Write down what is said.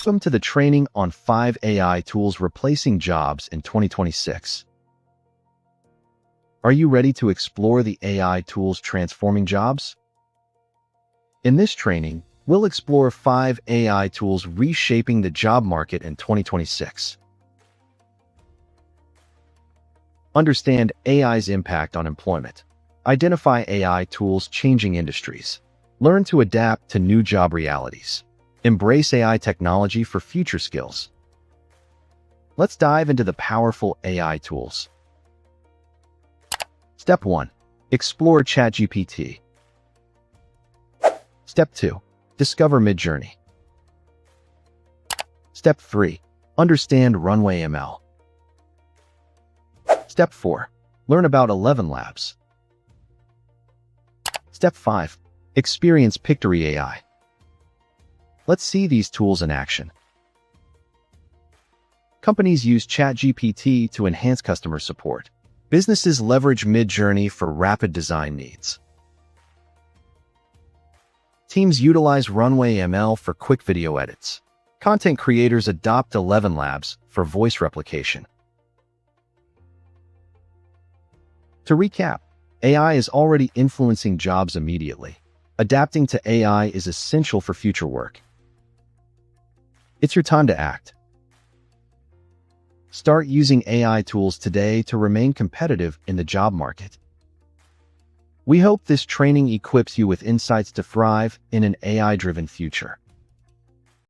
Welcome to the training on 5 AI tools replacing jobs in 2026. Are you ready to explore the AI tools transforming jobs? In this training, we'll explore 5 AI tools reshaping the job market in 2026. Understand AI's impact on employment. Identify AI tools changing industries. Learn to adapt to new job realities. Embrace AI technology for future skills. Let's dive into the powerful AI tools. Step 1. Explore ChatGPT. Step 2. Discover Midjourney. Step 3. Understand Runway ML. Step 4. Learn about ElevenLabs. Step 5. Experience Pictory AI. Let's see these tools in action. Companies use ChatGPT to enhance customer support. Businesses leverage Midjourney for rapid design needs. Teams utilize Runway ML for quick video edits. Content creators adopt ElevenLabs for voice replication. To recap, AI is already influencing jobs immediately. Adapting to AI is essential for future work. It's your time to act. Start using AI tools today to remain competitive in the job market. We hope this training equips you with insights to thrive in an AI-driven future.